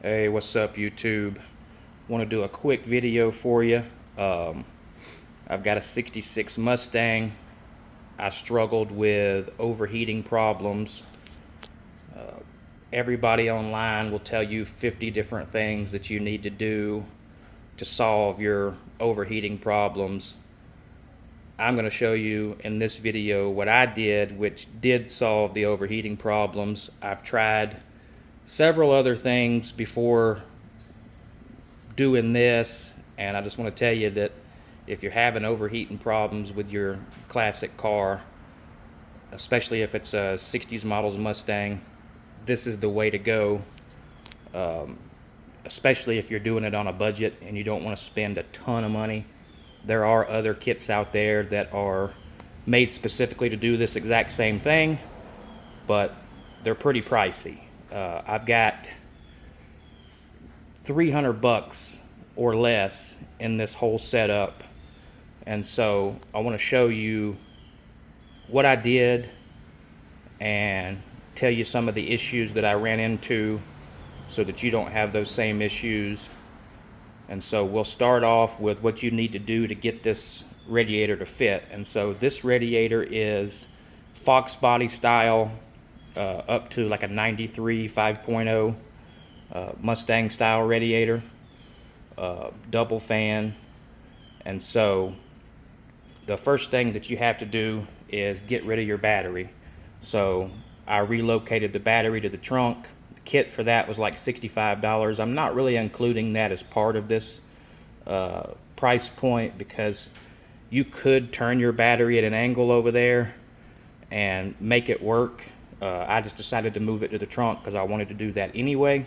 Hey, what's up, YouTube? Want to do a quick video for you. I've got a 66 Mustang. I struggled with overheating problems. Everybody online will tell you 50 different things that you need to do to solve your overheating problems. I'm going to show you in this video what I did, which did solve the overheating problems. I've tried several other things before doing this, and I just want to tell you that if you're having overheating problems with your classic car, especially if it's a 60s models Mustang, this is the way to go. Especially if you're doing it on a budget and you don't want to spend a ton of money. There are other kits out there that are made specifically to do this exact same thing, but they're pretty pricey. I've got 300 bucks or less in this whole setup, and so I want to show you what I did and tell you some of the issues that I ran into so that you don't have those same issues. And so we'll start off with what you need to do to get this radiator to fit. And so this radiator is Fox body style, up to like a 93 5.0 Mustang style radiator, double fan. And so the first thing that you have to do is get rid of your battery. So I relocated the battery to the trunk. The kit for that was like $65. I'm not really including that as part of this price point because you could turn your battery at an angle over there and make it work. I just decided to move it to the trunk because I wanted to do that anyway.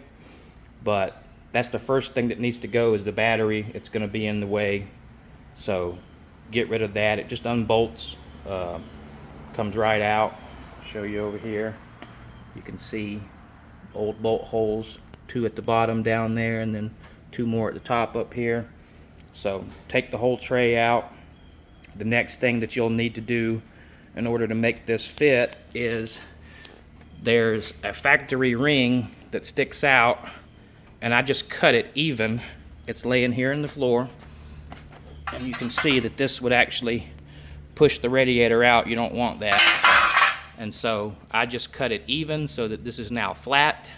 But that's the first thing that needs to go is the battery. It's going to be in the way. So get rid of that. It just unbolts, comes right out. I'll show you over here. You can see old bolt holes, 2 at the bottom down there and then 2 more at the top up here. So take the whole tray out. The next thing that you'll need to do in order to make this fit is there's a factory ring that sticks out, and I just cut it even. It's laying here in the floor, and you can see that this would actually push the radiator out. You don't want that. And so I just cut it even so that this is now flat.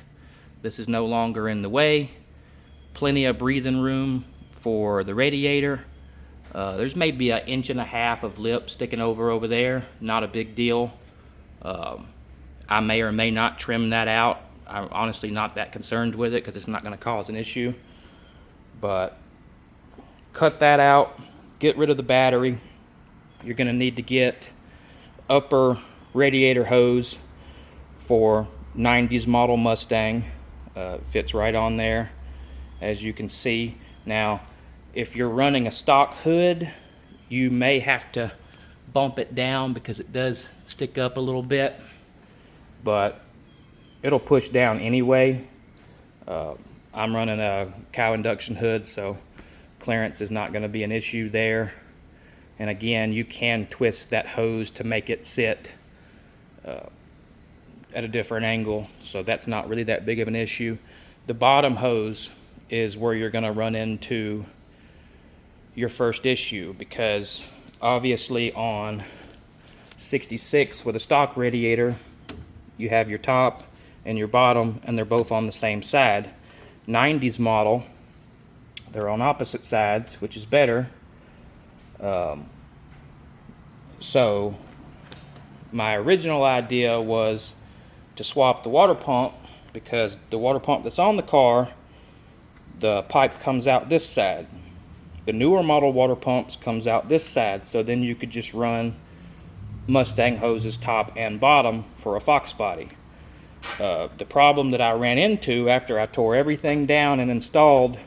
This is no longer in the way. Plenty of breathing room for the radiator. There's maybe 1.5 inches of lip sticking over there. Not a big deal. I may or may not trim that out. I'm honestly not that concerned with it because it's not going to cause an issue. But cut that out. Get rid of the battery. You're going to need to get upper radiator hose for 90s model Mustang. Fits right on there, as you can see. Now, if you're running a stock hood, you may have to bump it down because it does stick up a little bit, but it'll push down anyway. I'm running a cow induction hood, so clearance is not going to be an issue there. And again, you can twist that hose to make it sit at a different angle, so that's not really that big of an issue. The bottom hose is where you're going to run into your first issue, because obviously on 66 with a stock radiator you have your top and your bottom, and they're both on the same side. 90s model, they're on opposite sides, which is better. So my original idea was to swap the water pump, because the water pump that's on the car, the pipe comes out this side. The newer model water pumps comes out this side, so then you could just run Mustang hoses top and bottom for a Fox body. The problem that I ran into after I tore everything down and installed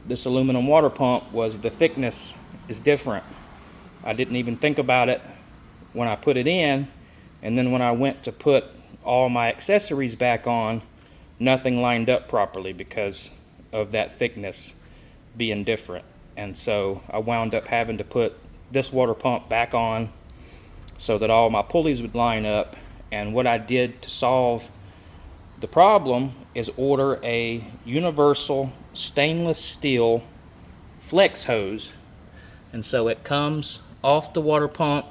this aluminum water pump was the thickness is different. I didn't even think about it when I put it in, and then when I went to put all my accessories back on, nothing lined up properly because of that thickness being different. And so I wound up having to put this water pump back on so that all my pulleys would line up. And what I did to solve The problem is order a universal stainless steel flex hose. And so it comes off the water pump,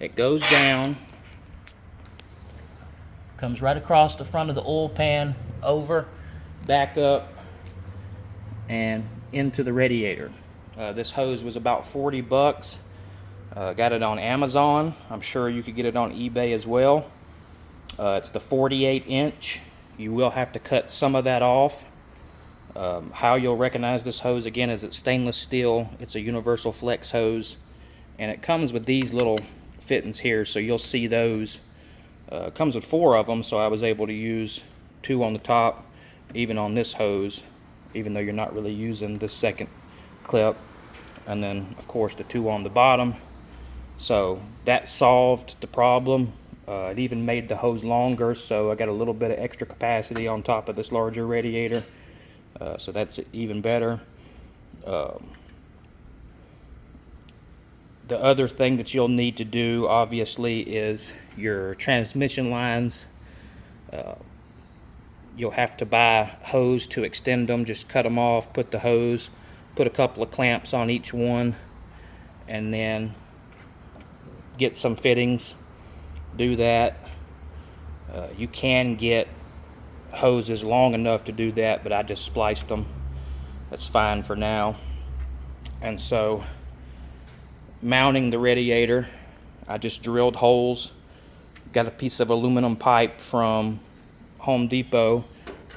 it goes down, comes right across the front of the oil pan, over, back up, and into the radiator. This hose was about 40 bucks. Got it on Amazon. I'm sure you could get it on eBay as well. It's the 48 inch. You will have to cut some of that off. How you'll recognize this hose again is it's stainless steel. It's a universal flex hose, and it comes with these little fittings here, so you'll see those. It comes with 4 of them, so I was able to use 2 on the top, even on this hose, even though you're not really using this second clip, and then of course the 2 on the bottom. So that solved the problem. It even made the hose longer, so I got a little bit of extra capacity on top of this larger radiator. So that's even better. The other thing that you'll need to do, obviously, is your transmission lines. You'll have to buy hose to extend them. Just cut them off, put the hose, put a couple of clamps on each one, and then get some fittings. Do that. You can get hoses long enough to do that, but I just spliced them. That's fine for now. And so, mounting the radiator, I just drilled holes. Got a piece of aluminum pipe from Home Depot.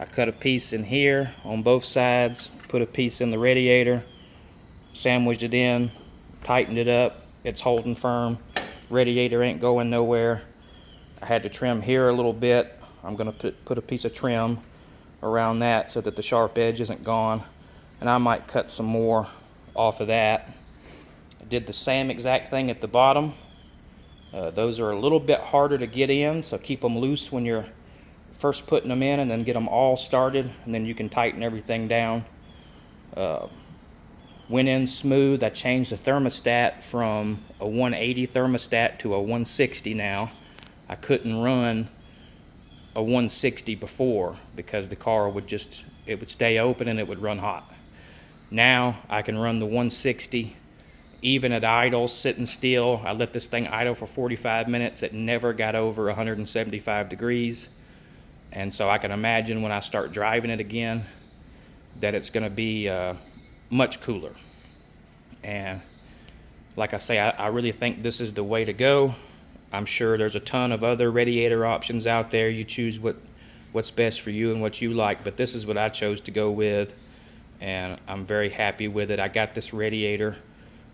I cut a piece in here on both sides, put a piece in the radiator, sandwiched it in, tightened it up. It's holding firm. Radiator ain't going nowhere. I had to trim here a little bit. I'm going to put a piece of trim around that so that the sharp edge isn't gone, and I might cut some more off of that. I did the same exact thing at the bottom. Those are a little bit harder to get in, so keep them loose when you're first putting them in, and then get them all started, and then you can tighten everything down. Went in smooth. I changed the thermostat from a 180 thermostat to a 160 now. I couldn't run a 160 before because the car would stay open and it would run hot. Now I can run the 160 even at idle, sitting still. I let this thing idle for 45 minutes. It never got over 175 degrees. And so I can imagine when I start driving it again that it's going to be much cooler. And like I say, I really think this is the way to go. I'm sure there's a ton of other radiator options out there. You choose what's best for you and what you like, but this is what I chose to go with, and I'm very happy with it. I got this radiator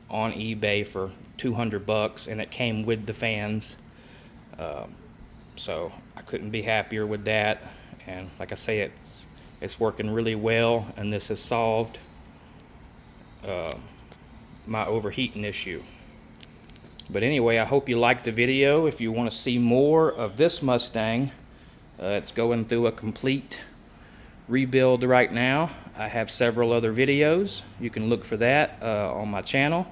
on eBay for 200 bucks, and it came with the fans. So I couldn't be happier with that. And like I say, it's working really well, and this has solved my overheating issue. But anyway, I hope you liked the video. If you want to see more of this Mustang, it's going through a complete rebuild right now. I have several other videos. You can look for that on my channel.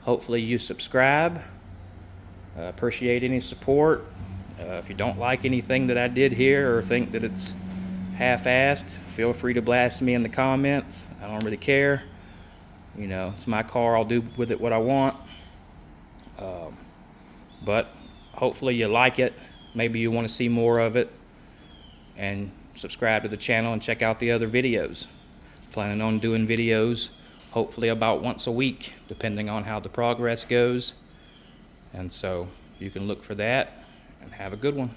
Hopefully you subscribe. Appreciate any support. If you don't like anything that I did here or think that it's half-assed, feel free to blast me in the comments. I don't really care. You know, it's my car. I'll do with it what I want. But hopefully you like it. Maybe you want to see more of it, and subscribe to the channel and check out the other videos. Planning on doing videos hopefully about once a week, depending on how the progress goes. And so you can look for that, and have a good one.